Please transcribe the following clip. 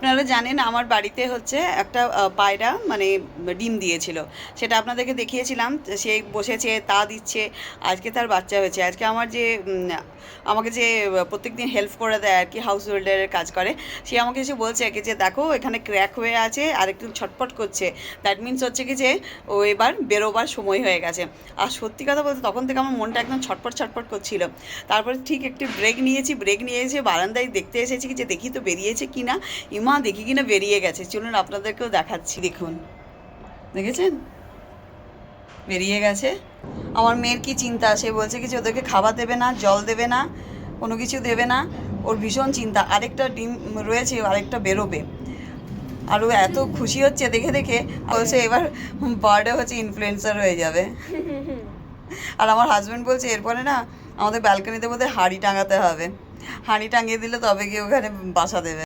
আপনারা জানেন আমার বাড়িতে হচ্ছে একটা পায়রা মানে ডিম দিয়েছিল, সেটা আপনাদেরকে দেখিয়েছিলাম। সে বসেছে, তা দিচ্ছে। আজকে তার বাচ্চা হয়েছে। আজকে আমার যে আমাকে যে প্রত্যেক দিন হেল্প করে দেয় আর কি, হাউস হোল্ডারের কাজ করে, সে আমাকে এসে বলছে কি যে দেখো এখানে ক্র্যাক হয়ে আছে আর একটু ছটফট করছে, দ্যাট মিনস হচ্ছে কি যে ও এবার বেরোবার সময় হয়ে গেছে। আর সত্যি কথা বলতে তখন থেকে আমার মনটা একদম ছটফট ছটফট করছিল। তারপরে ঠিক একটু ব্রেক নিয়ে এসে বারান্দায় দেখতে এসেছি কি যে দেখি তো বেরিয়েছে কি না। ইমা দেখি কিনা বেরিয়ে গেছে। চলুন আপনাদেরকেও দেখাচ্ছি, দেখুন, দেখেছেন বেরিয়ে গেছে। আমার মেয়ের কি চিন্তা, সে বলছে কি যে ওদেরকে খাবার দেবে না, জল দেবে না, কোনো কিছু দেবে না। ওর ভীষণ চিন্তা, আরেকটা ডিম রয়েছে, আরেকটা বেরোবে। আর ও এত খুশি হচ্ছে দেখে দেখে, বলছে এবার বার্ডে হচ্ছে ইনফ্লুয়েন্সার হয়ে যাবে। আর আমার হাজব্যান্ড বলছে এরপরে না আমাদের ব্যালকনিতে বোধহয় হাঁড়ি টাঙাতে হবে, হাঁড়ি টাঙিয়ে দিলে তবে গিয়ে ওখানে বাসা দেবে।